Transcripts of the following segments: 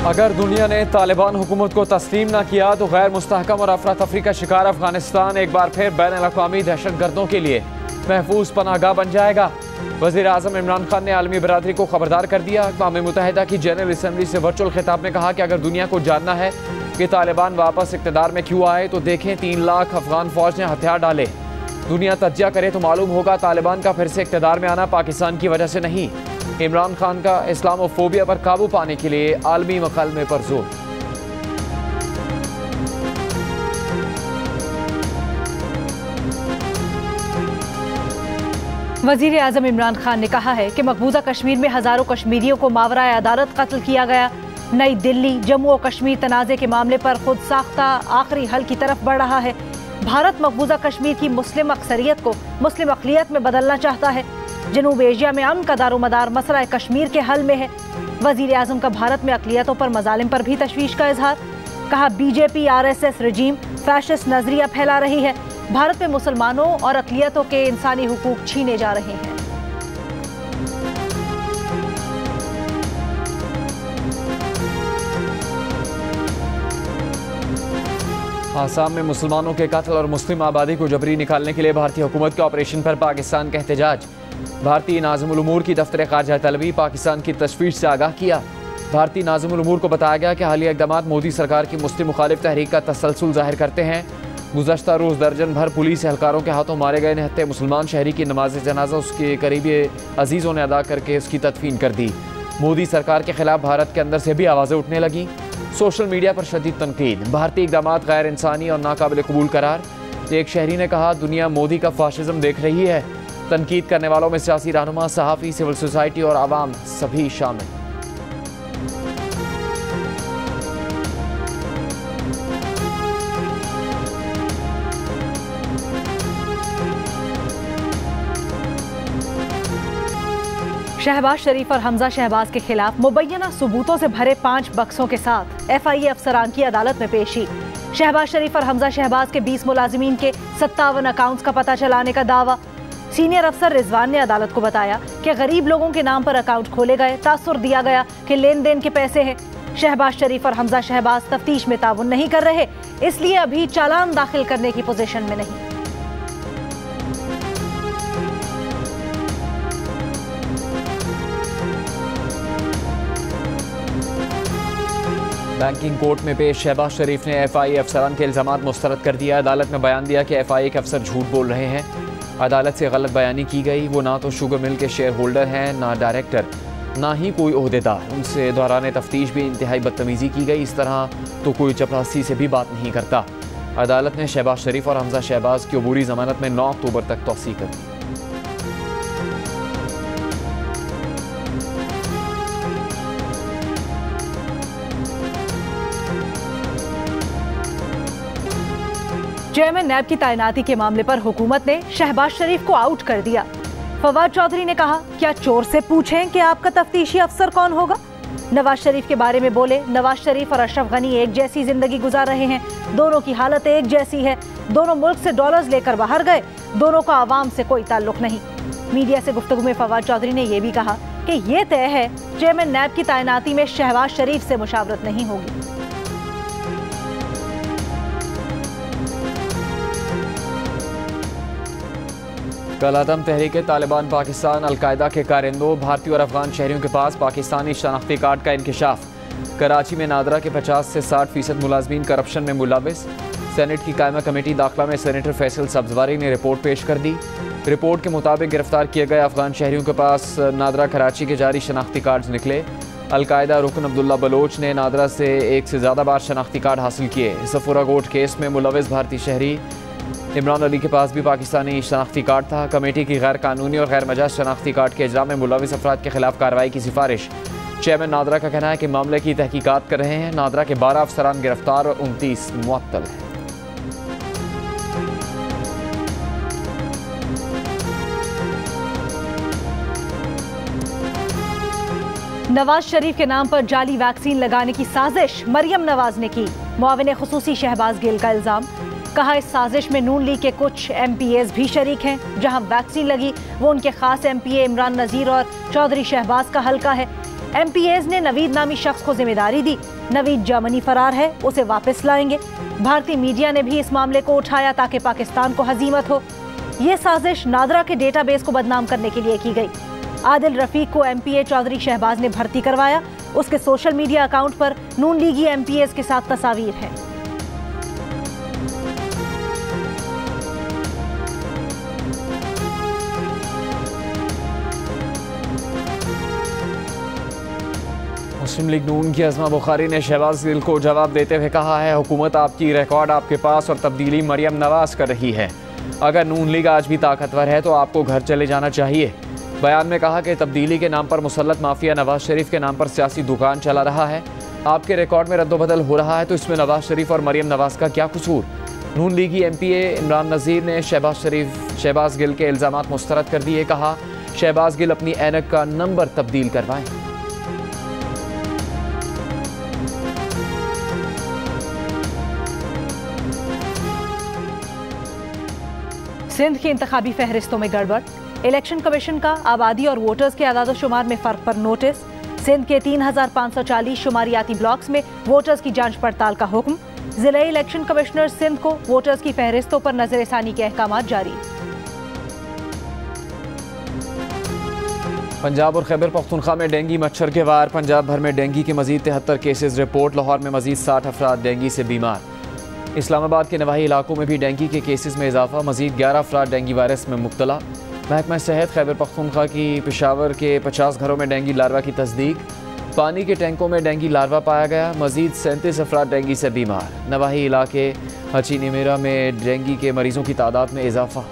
अगर दुनिया ने तालिबान हुकूमत को तस्लीम न किया तो गैर मुस्तहकम और अफरा तफरी का शिकार अफगानिस्तान एक बार फिर बैन अल-अक़वामी दहशतगर्दों के लिए महफूज पनाहगाह बन जाएगा। वज़ीर आज़म इमरान खान ने आलमी बरादरी को खबरदार कर दिया। अक़वाम मुत्तहिदा की जनरल असम्बली से वर्चुअल खिताब में कहा कि अगर दुनिया को जानना है कि तालिबान वापस इक़्तिदार में क्यों आए तो देखें 3 लाख अफगान फौज ने हथियार डाले। दुनिया तज्जिया करे तो मालूम होगा तालिबान का फिर से इक़्तिदार में आना पाकिस्तान की वजह से नहीं। इमरान खान का इस्लामोफोबिया पर काबू पाने के लिए आलमी मकालमे पर जोर। वज़ीर आज़म इमरान खान ने कहा है कि मकबूजा कश्मीर में हज़ारों कश्मीरियों को मावराए अदालत कत्ल किया गया। नई दिल्ली जम्मू और कश्मीर तनाज़े के मामले पर खुद साख्ता आखिरी हल की तरफ बढ़ रहा है। भारत मकबूजा कश्मीर की मुस्लिम अक्सरियत को मुस्लिम अक़लियत में बदलना चाहता है। जनूब एशिया में अमन का दारोमदार मसला कश्मीर के हल में है। वज़ीर आज़म का भारत में अक़लियतों पर मज़ालिम पर भी तशवीश का इजहार। कहा बीजेपी RSS रजीम फैशिस्ट नजरिया फैला रही है। भारत में मुसलमानों और अक़लियतों के इंसानी हुकूक छीने जा रहे हैं। आसाम में मुसलमानों के कत्ल और मुस्लिम आबादी को जबरी निकालने के लिए भारतीय हुकूमत के ऑपरेशन पर पाकिस्तान का एहतजाज। भारतीय नाज़िमुल उमूर की दफ्तर ख़ारजा तलबी पाकिस्तान की तशवीश से आगाह किया। भारतीय नाज़िमुल उमूर को बताया गया कि हालिया इक़दामात मोदी सरकार की मुस्लिम मुखालिफ तहरीक का तसलसल ज़ाहिर करते हैं। गुज़श्ता रोज़ दर्जन भर पुलिस एहलकारों के हाथों मारे गए निहत्ते मुसलमान शहरी की नमाज जनाजा उसके करीबी अजीज़ों ने अदा करके उसकी तदफीन कर दी। मोदी सरकार के खिलाफ भारत के अंदर से भी आवाज़ें उठने लगीं। सोशल मीडिया पर शदीद तनकीद। भारतीय इक़दामात गैर इंसानी और नाकाबिल कबूल करार। एक शहरी ने कहा दुनिया मोदी का फाशिज़म देख रही है। तनकीद करने वालों में सियासी रहनुमा, सहाफ़ी, सिविल सोसाइटी और आवाम सभी शामिल। शहबाज शरीफ और हमजा शहबाज के खिलाफ मुबैना सबूतों से भरे 5 बक्सों के साथ FIA अफसरान की अदालत में पेशी। शहबाज शरीफ और हमजा शहबाज के 20 मुलाजिमीन के 57 अकाउंट्स का पता चलाने का दावा। सीनियर अफसर रिजवान ने अदालत को बताया कि गरीब लोगों के नाम पर अकाउंट खोले गए, तासुर दिया गया कि लेन देन के पैसे हैं। शहबाज शरीफ और हमजा शहबाज तफ्तीश में ताउन नहीं कर रहे, इसलिए अभी चालान दाखिल करने की पोजीशन में नहीं। बैंकिंग कोर्ट में पेश शहबाज शरीफ ने FIA अफसरान के इल्ज़ामात मुस्तरद कर दिया। अदालत में बयान दिया कि FIA के अफसर झूठ बोल रहे हैं। अदालत से गलत बयानी की गई। वो ना तो शुगर मिल के शेयर होल्डर हैं, ना डायरेक्टर, ना ही कोई ओहदेदार। उनसे दौरान तफ्तीश भी इंतहाई बदतमीज़ी की गई। इस तरह तो कोई चपरासी से भी बात नहीं करता। अदालत ने शहबाज शरीफ और हमजा शहबाज की अबूरी ज़मानत में 9 अक्टूबर तक तौसीक़ कर दी। चेयरमैन नैब की तैनाती के मामले पर हुकूमत ने शहबाज शरीफ को आउट कर दिया। फवाद चौधरी ने कहा क्या चोर से पूछें कि आपका तफ्तीशी अफसर कौन होगा। नवाज शरीफ के बारे में बोले नवाज शरीफ और अशरफ गनी एक जैसी जिंदगी गुजार रहे हैं, दोनों की हालत एक जैसी है, दोनों मुल्क से डॉलर्स लेकर बाहर गए, दोनों का आवाम से कोई ताल्लुक नहीं। मीडिया से गुफ्तगू में फवाद चौधरी ने यह भी कहा कि यह तय है चेयरमैन नैब की तैनाती में शहबाज शरीफ से मुशावरत नहीं होगी। कल अदम तहरीक तालिबान पाकिस्तान अलकायदा के कारिंदों भारतीय और अफगान शहरियों के पास पाकिस्तानी शनाख्ती कार्ड का इंकशाफ। कराची में नादरा के 50 से 60% मुलाजमीन करप्शन में मुलविस। सेनेट की कायमा कमेटी दाखिला में सेनेटर फैसल सब्जवारी ने रिपोर्ट पेश कर दी। रिपोर्ट के मुताबिक गिरफ्तार किए गए अफगान शहरियों के पास नादरा कराची के जारी शनाख्ती कार्ड निकले। अलकायदा रुकन अब्दुल्ला बलोच ने नादरा से 1 से ज़्यादा बार शनाख्ती कार्ड हासिल किए। सफूरा गोट केस में मुलविस भारतीय शहरी इमरान अली के पास भी पाकिस्तानी शनाख्ती कार्ड था। कमेटी की गैर कानूनी और गैर मजाज शनाख्ती कार्ड के इजरा में मुलविस अफराद के खिलाफ कार्रवाई की सिफारिश। चेयरमैन नादरा का कहना है कि मामले की तहकीकात कर रहे हैं। नादरा के 12 अफसरान गिरफ्तार और 29 मुअत्तल हैं। नवाज शरीफ के नाम पर जाली वैक्सीन लगाने की साजिश मरियम नवाज ने की। मुआविन खुसूसी शहबाज गिल का इल्जाम। कहा इस साजिश में नून लीग के कुछ MPAs भी शरीक हैं। जहां वैक्सीन लगी वो उनके खास MPA इमरान नज़ीर और चौधरी शहबाज का हल्का है। MPAs ने नवीद नामी शख्स को जिम्मेदारी दी। नवीद जर्मनी फरार है, उसे वापस लाएंगे। भारतीय मीडिया ने भी इस मामले को उठाया ताकि पाकिस्तान को हजीमत हो। ये साजिश नादरा के डेटाबेस को बदनाम करने के लिए की गई। आदिल रफीक को MPA चौधरी शहबाज ने भर्ती करवाया। उसके सोशल मीडिया अकाउंट पर नून लीगी MPAs के साथ तस्वीर है। मुस्लिम लीग नून की अज़मा बुखारी ने शहबाज गिल को जवाब देते हुए कहा है, हुकूमत आपकी, रिकॉर्ड आपके पास और तब्दीली मरियम नवाज कर रही है। अगर नून लीग आज भी ताकतवर है तो आपको घर चले जाना चाहिए। बयान में कहा कि तब्दीली के नाम पर मुसल्लत माफिया नवाज शरीफ के नाम पर सियासी दुकान चला रहा है। आपके रिकॉर्ड में रद्दोबदल हो रहा है तो इसमें नवाज शरीफ और मरियम नवाज का क्या कसूर। नून लीगी MPA इमरान नज़ीर ने शहबाज गिल के इल्ज़ामात मुस्तरद कर दिए। कहा, शहबाज गिल अपनी ऐनक का नंबर तब्दील करवाएं। सिंध की इंतखाबी फहरिस्तों में गड़बड़। इलेक्शन कमीशन का आबादी और वोटर्स के आदाद शुमार में फर्क पर नोटिस। सिंध के 3540 शुमारियाती ब्लॉक्स में वोटर्स की जांच पड़ताल का हुक्म। जिला इलेक्शन कमिश्नर सिंध को वोटर्स की फहरिस्तों पर नजरसानी के अहकाम जारी। पंजाब और खैबर पख्तूनख्वा में डेंगी मच्छर के वार। पंजाब भर में डेंगी के मजीद 73 केसेज रिपोर्ट। लाहौर में मजीद 60 अफराद डेंगी से बीमार। इस्लामाबाद के नवाही इलाकों में भी डेंगी के केसेस में इजाफा। मजीद 11 अफराद डेंगी वायरस में मुब्तला। महकमा सेहत खैबर पख्तूनख्वा की पेशावर के 50 घरों में डेंगी लार्वा की तस्दीक। पानी के टैंकों में डेंगी लार्वा पाया गया। मजीद 37 अफराद डेंगी से बीमार। नवाही इलाके हचीनी मेरा में डेंगी के मरीजों की तादाद में इजाफा।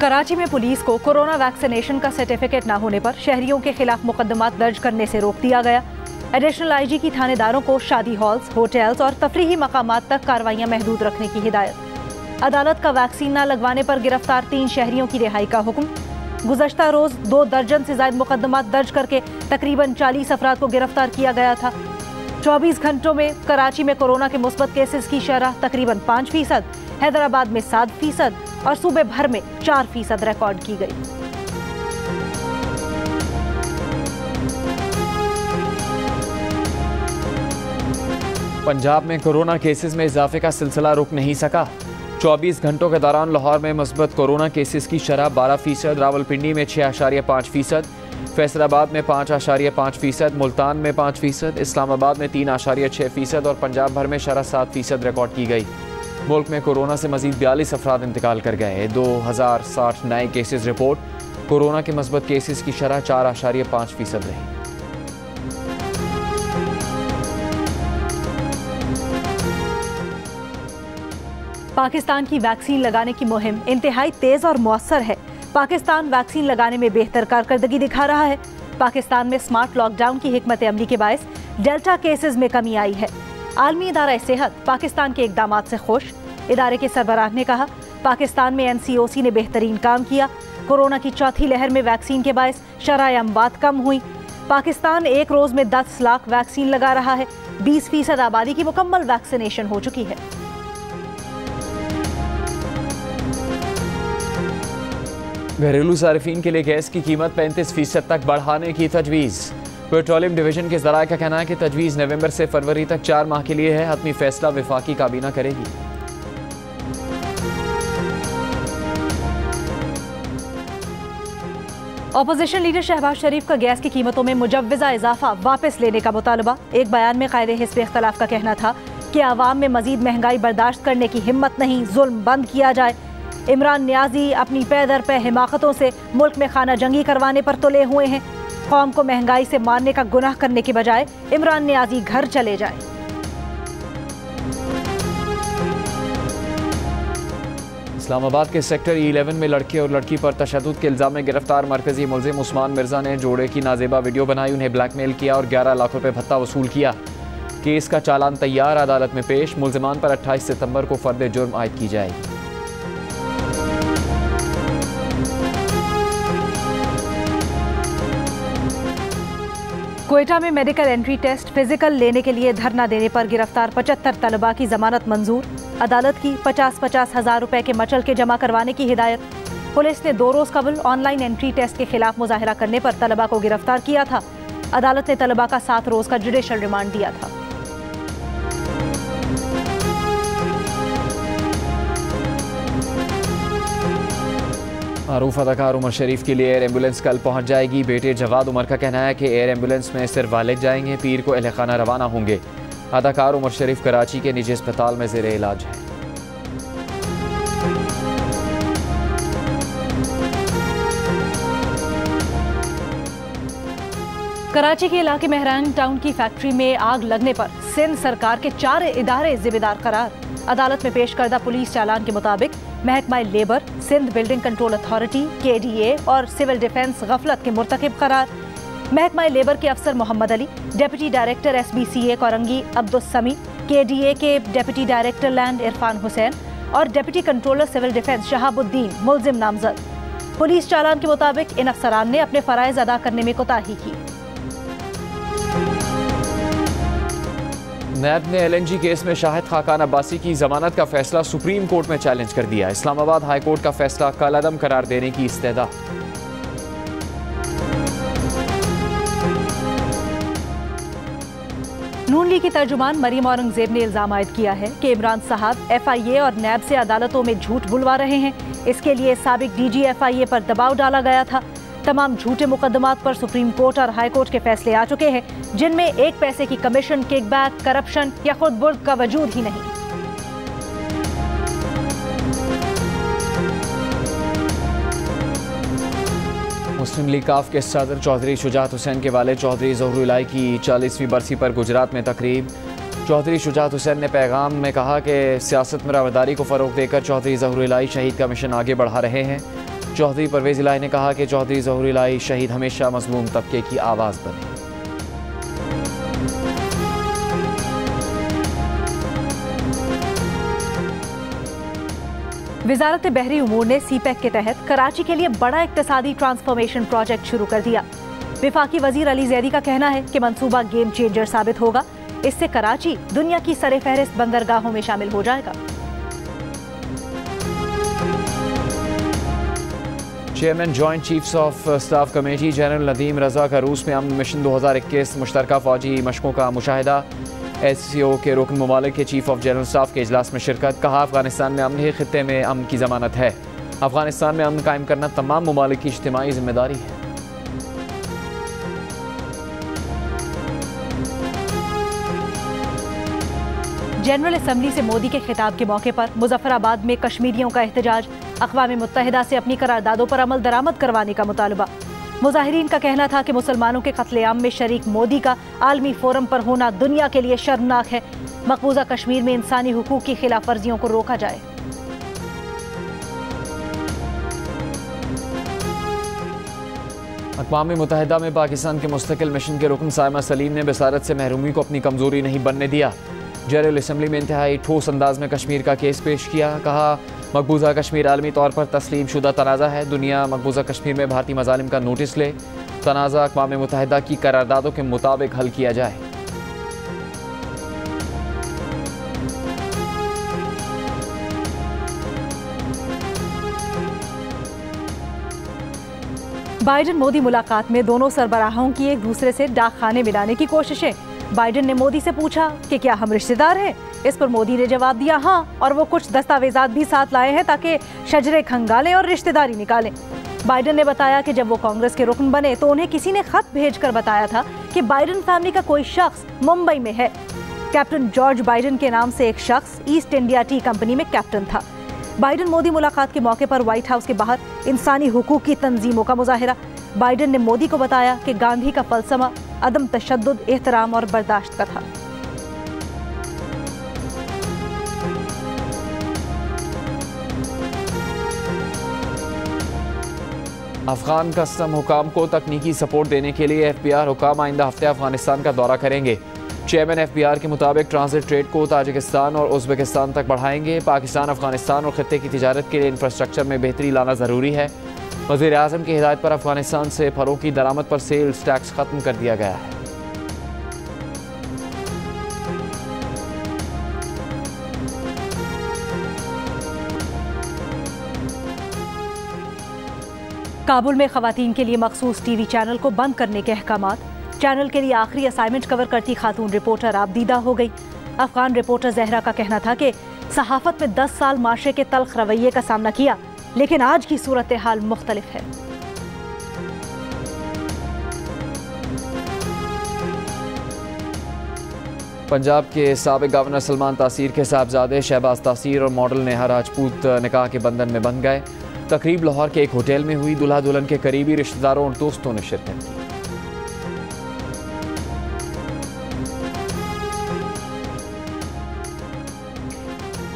कराची में पुलिस को कोरोना वैक्सीनेशन का सर्टिफिकेट न होने पर शहरियों के खिलाफ मुकदमात दर्ज करने से रोक दिया गया। एडिशनल IG की थानेदारों को शादी हॉल्स, होटल्स और तफरीही मकामात तक कार्रवाइयां महदूद रखने की हिदायत। अदालत का वैक्सीन न लगवाने पर गिरफ्तार 3 शहरियों की रिहाई का हुक्म। गुज़श्ता रोज 2 दर्जन से ज्यादा मुकदमात दर्ज करके तकरीबन 40 अफराद को गिरफ्तार किया गया था। 24 घंटों में कराची में कोरोना के मुस्बत केसेस की शरह तकरीबन 5%, हैदराबाद में 7% और सूबे भर में 4% रिकॉर्ड की गई। पंजाब में कोरोना केसेस में इजाफे का सिलसिला रुक नहीं सका। 24 घंटों के दौरान लाहौर में मुस्बत कोरोना केसेस की शरह 12%, रावलपिंडी में 6.5%, फैसलाबाद में 5.5%, मुल्तान में 5%, इस्लामाबाद में 3.6% और पंजाब भर में शरह 7% रिकॉर्ड की गई। मुल्क में कोरोना से मजीद 42 अफराद इंतकाल कर गए। 2060 नए केसेस रिपोर्ट। कोरोना के मुस्बत केसेस की शरह 4.5% रही। पाकिस्तान की वैक्सीन लगाने की मुहिम इंतहाई तेज और मौसर है। पाकिस्तान वैक्सीन लगाने में बेहतर कारकर्दगी दिखा रहा है। पाकिस्तान में स्मार्ट लॉकडाउन की हिकमत अमली के बायस डेल्टा केसेस में कमी आई है। आलमी इदारा सेहत पाकिस्तान के इकदामात से खुश। इदारे के सरबराह ने कहा, पाकिस्तान में NCOC ने बेहतरीन काम किया। कोरोना की चौथी लहर में वैक्सीन के बायस शरह अमवात कम हुई। पाकिस्तान एक रोज में 10 लाख वैक्सीन लगा रहा है। 20% आबादी की मुकम्मल वैक्सीनेशन हो चुकी है। घरेलू सार्फिन के लिए गैस की कीमत 35% तक बढ़ाने की तजवीज़। पेट्रोलियम डिवीजन के ज़राए का कहना है कि तजवीज़ नवंबर से फरवरी तक 4 माह के लिए है। हतमी फैसला वफाकी काबीना करेगी। अपोजिशन लीडर शहबाज शरीफ का गैस की कीमतों में मुजव्वज़ा इजाफा वापस लेने का मुतालबा। एक बयान में कायदे हिस्ब इख्तलाफ का कहना था कि आवाम में मजीद महंगाई बर्दाश्त करने की हिम्मत नहीं, जुल्म बंद किया जाए। इमरान नियाजी अपनी पै दर पे हिमाकतों से मुल्क में खाना जंगी करवाने पर तुले हुए हैं। कौम को महंगाई से मारने का गुनाह करने के बजाय इमरान नियाजी घर चले जाए। इस्लामाबाद के सेक्टर E11 में लड़के और लड़की पर तशद्दुद के इल्ज़ाम में गिरफ्तार मरकजी मुल्ज़िम उस्मान मिर्जा ने जोड़े की नाजेबा वीडियो बनाई, उन्हें ब्लैकमेल किया और 11 लाख रुपए भत्ता वसूल किया। केस का चालान तैयार, अदालत में पेश। मुल्ज़िमान पर 28 सितंबर को फर्द जुर्म आयद की जाएगी। क्वेटा में मेडिकल एंट्री टेस्ट फिजिकल लेने के लिए धरना देने पर गिरफ्तार 75 तलबा की जमानत मंजूर। अदालत की 50-50 हज़ार रुपए के मचल के जमा करवाने की हिदायत। पुलिस ने 2 रोज कबल ऑनलाइन एंट्री टेस्ट के खिलाफ मुजाहिरा करने पर तलबा को गिरफ्तार किया था। अदालत ने तलबा का 7 रोज का जुडिशल रिमांड दिया था। मारूफ अदाकार उमर शरीफ के लिए एयर एम्बुलेंस कल पहुंच जाएगी। बेटे जवाद उमर का कहना है कि एयर एम्बुलेंस में सिर्फ वालिद जाएंगे, पीर को अहले खाना रवाना होंगे। अदाकार उमर शरीफ कराची के निजी अस्पताल में ज़ेरे इलाज है। कराची के इलाके मेहरान टाउन की फैक्ट्री में आग लगने पर सिंध सरकार के 4 इदारे जिम्मेदार करार। अदालत में पेश करदा पुलिस चालान के मुताबिक महकमा labour, Sindh building control authority, KDA और सिविल डिफेंस गफलत के मुर्तकिब करार। महकमा लेबर के अफसर Mohammad Ali, deputy director SBCA Korangi Abdus Sami, KDA के deputy director land Irfan Hussain और deputy controller civil defence Shahabuddin मुलजिम नामजद। पुलिस चालान के मुताबिक इन अफसरान ने अपने फराइज अदा करने में कोताही की। नैब ने LNG केस में शाहिद खाकान अब्बासी की जमानत का फैसला सुप्रीम कोर्ट में चैलेंज कर दिया। इस्लामाबाद हाई कोर्ट का फैसला कलअदम करार देने की इस्तेदा। नून लीग की तर्जुमान मरीम औरंगजेब ने इल्जाम आयद किया है कि इमरान साहब FIA और नैब से अदालतों में झूठ बुलवा रहे हैं। इसके लिए साबिक DG FIA पर दबाव डाला गया था। तमाम झूठे मुकदमात पर सुप्रीम कोर्ट और हाई कोर्ट के फैसले आ चुके हैं, जिनमें 1 पैसे की कमीशन, किकबैक, करप्शन या खुद बुर्द का वजूद ही नहीं। मुस्लिम लीग काफ के सदर चौधरी शुजात हुसैन के वालिद चौधरी ज़हुरुल इलाही की 40वीं बरसी पर गुजरात में तकरीब। चौधरी शुजात हुसैन ने पैगाम में कहा कि सियासत में रवादारी को फ़रोग देकर चौधरी ज़हुरुल इलाही शहीद का मिशन आगे बढ़ा रहे हैं। चौधरी परवेज़ इलाही ने कहा कि चौधरी ज़हुरुल इलाही शहीद हमेशा मज़लूम तबके की आवाज़ बने। वजारत बहरी उमूर ने CPEC के तहत कराची के लिए बड़ा इक्तिसादी ट्रांसफॉर्मेशन प्रोजेक्ट शुरू कर दिया। विफाकी वजीर अली जैदी का कहना है कि मंसूबा गेम चेंजर साबित होगा। इससे कराची दुनिया की सरे फहरिस्त बंदरगाहों में शामिल हो जाएगा। Chairman joint chiefs of staff committee general Nadeem Raza का रूस में अमन मिशन 2021 मुश्तरका फौजी मशकों का मुशाहिदा। SCO के रुकन ममालिक के चीफ ऑफ जनरल स्टाफ के इजलास में शिरकत। कहा अफगानिस्तान में अमन ही खित्ते में अमन की जमानत है। अफगानिस्तान में अमन कायम करना तमाम ममालिक की इज्तिमाई जिम्मेदारी है। जनरल असम्बली से मोदी के खिताब के मौके पर मुजफ्फराबाद में कश्मीरियों का एहतजाज। अक़वाम मुत्तहिदा से अपनी करारदादों पर अमल दरामद करवाने का मुतालबा। मुजाहिरीन का कहना था कि मुसलमानों के कत्लेआम में शरीक मोदी का आलमी फोरम पर होना दुनिया के लिए शर्मनाक है। मकबूजा कश्मीर में इंसानी हुकूक की खिलाफ वर्जियों को रोका जाए। अक़वाम मुत्तहिदा में पाकिस्तान के मुस्तकिल मिशन के रुकन साइमा सलीम ने बसारत से महरूमी को अपनी कमजोरी नहीं बनने दिया। जनरल असम्बली में इंतहाई ठोस अंदाज में कश्मीर का केस पेश किया। कहा मकबूजा कश्मीर आलमी तौर पर तस्लीम शुदा तनाज़ा है। दुनिया मकबूजा कश्मीर में भारतीय मज़ालिम का नोटिस ले। तनाज़ा अक़वाम मुत्तहिदा की करारदादों के मुताबिक हल किया जाए। बाइडन मोदी मुलाकात में दोनों सरबराहों की एक दूसरे से डाक खाने मिलाने की कोशिशें। बाइडन ने मोदी से पूछा कि क्या हम रिश्तेदार हैं। इस पर मोदी ने जवाब दिया हाँ, और वो कुछ दस्तावेजात भी साथ लाए हैं ताकि शजरे खंगालें और रिश्तेदारी निकालें। बाइडन ने बताया कि जब वो कांग्रेस के रुकन बने तो उन्हें किसी ने खत भेजकर बताया था कि बाइडन फैमिली का कोई शख्स मुंबई में है। कैप्टन जॉर्ज बाइडन के नाम से एक शख्स ईस्ट इंडिया टी कंपनी में कैप्टन था। बाइडन मोदी मुलाकात के मौके पर व्हाइट हाउस के बाहर इंसानी हुकूक की तंजीमों का मुजाहिरा। बाइडन ने मोदी को बताया कि गांधी का फलसफा अदम तशद्दुद, एहतराम और बर्दाश्त का था। अफगान कस्टम हुकाम को तकनीकी सपोर्ट देने के लिए FBR हुकाम आइंदा हफ्ते अफगानिस्तान का दौरा करेंगे। चेयरमैन FBR के मुताबिक ट्रांजिट ट्रेड को ताजिकिस्तान और उज़्बेकिस्तान तक बढ़ाएंगे। पाकिस्तान, अफगानिस्तान और खत्ते की तिजारत के लिए इंफ्रास्ट्रक्चर में बेहतरी लाना ज़रूरी है। वज़ीर आज़म की हिदायत पर अफगानिस्तान से फलों की दरामद पर सेल्स टैक्स ख़त्म कर दिया गया है। काबुल में खवातीन के लिए मखसूस टीवी चैनल को बंद करने के अहकामात। चैनल के लिए आखिरी असाइनमेंट कवर करती खातून रिपोर्टर आबदीदा हो गई। अफगान रिपोर्टर जहरा का कहना था कि सहाफत में 10 साल माशरे के तल्ख रवैये का सामना किया, लेकिन आज की सूरत हाल मुख्तलिफ है। पंजाब के साबिक गवर्नर सलमान तासीर के साहबजादे शहबाज तासीर और मॉडल नेहा राजपूत निकाह के बंधन में बंध गए। तकरीब लाहौर के एक होटल में हुई। दूल्हा दुल्हन के करीबी रिश्तेदारों और दोस्तों ने शिरकत की।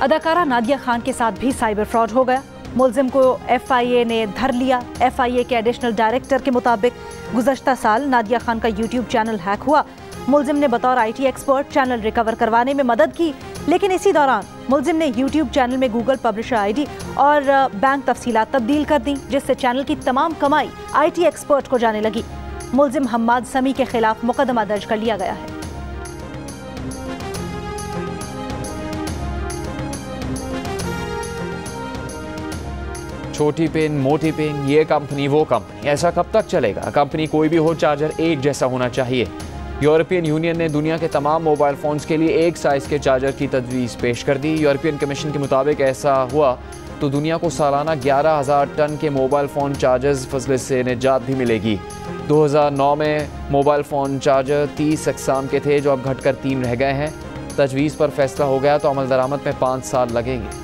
अदाकारा नादिया खान के साथ भी साइबर फ्रॉड हो गया। मुलजिम को FIA ने धर लिया। FIA के एडिशनल डायरेक्टर के मुताबिक गुज़श्ता साल नादिया खान का YouTube चैनल हैक हुआ। मुलजिम ने बतौर IT एक्सपर्ट चैनल रिकवर करवाने में मदद की, लेकिन इसी दौरान मुलजिम ने YouTube चैनल में गूगल पब्लिशर ID और बैंक तफसीलात तब्दील कर दी, जिससे चैनल की तमाम कमाई IT एक्सपर्ट को जाने लगी। मुलजिम हम्माद समी के खिलाफ मुकदमा दर्ज कर लिया गया है। छोटी पेन मोटी पेन, ये कंपनी वो कंपनी, ऐसा कब तक चलेगा? कंपनी कोई भी हो, चार्जर एक जैसा होना चाहिए। यूरोपियन यूनियन ने दुनिया के तमाम मोबाइल फ़ोन्स के लिए एक साइज़ के चार्जर की तजवीज़ पेश कर दी। यूरोपियन कमीशन के मुताबिक ऐसा हुआ तो दुनिया को सालाना 11,000 टन के मोबाइल फ़ोन चार्जर्स फजले से निजात भी मिलेगी। 2009 में मोबाइल फ़ोन चार्जर 30 अक़साम के थे, जो अब घटकर 3 रह गए हैं। तजवीज़ पर फैसला हो गया तो अमल दरामद में 5 साल लगेंगे।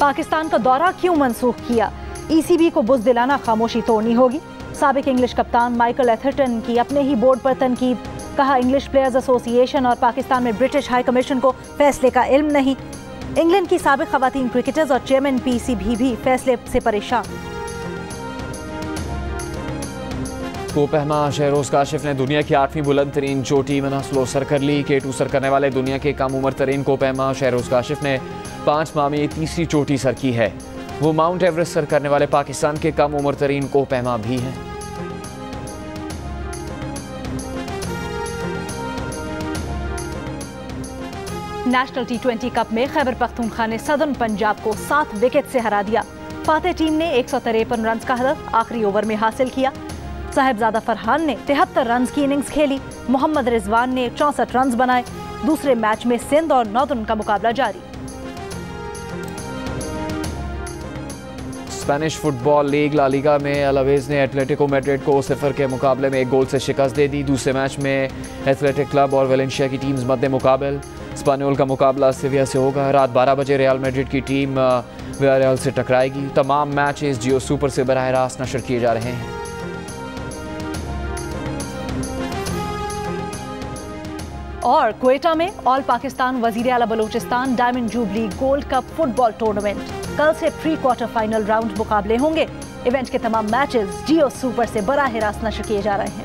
पाकिस्तान का दौरा क्यों मनसूख किया? ECB को बुज़दिलाना खामोशी तोड़नी होगी। साबिक इंग्लिश कप्तान माइकल एथरटन की अपने ही बोर्ड पर तनकीद। कहा, इंग्लिश प्लेयर्स एसोसिएशन और पाकिस्तान में ब्रिटिश हाई कमीशन को फैसले का इल्म नहीं। इंग्लैंड की साबिक खवातीन क्रिकेटर्स और चेयरमैन PCB भी फैसले से परेशान। कोपहमा शहरोज काशिफ ने दुनिया की 8वीं बुलंद तरीन चोटी मनासलो सर कर ली। K2 सर करने वाले दुनिया के कम उम्र तरीन कोपहमा शहरोज काशिफ ने 5 माह में तीसरी चोटी सर की है। वो माउंट एवरेस्ट सर करने वाले पाकिस्तान के कम उम्र तरीन कोपहमा भी हैं। नेशनल T20 कप में खैबर पख्तूनख्वा ने सदर्न पंजाब को 7 विकेट से हरा दिया। फातेह टीम ने 153 रन का हदफ आखिरी ओवर में हासिल किया। साहिबजादा फरहान ने 73 रन की इनिंग्स खेली। मोहम्मद रिजवान ने 64 रन बनाए। दूसरे मैच में सिंध और नॉर्दर्न का मुकाबला जारी। Spanish football league La Liga में अलावेज ने एटलेटिको मैड्रिड को 0 के मुकाबले में 1 गोल से शिकस्त दे दी। दूसरे मैच में एथलेटिक क्लब और वेलेंशिया की टीम्स मद्दे मुकाबल। स्पेनियोल का मुकाबला सेविया से होगा। रात 12 बजे रियल मैड्रिड की टीम वियारियल से टकराएगी। तमाम मैचेस जियो सुपर से बराह रास्त नशर किए जा रहे हैं। और क्वेटा में ऑल पाकिस्तान वजीर आला Balochistan diamond jubilee gold cup football tournament. कल से प्री क्वार्टर फाइनल राउंड मुकाबले होंगे। इवेंट के तमाम मैचेस जियो सुपर से बराह रास्त नशर किए जा रहे हैं।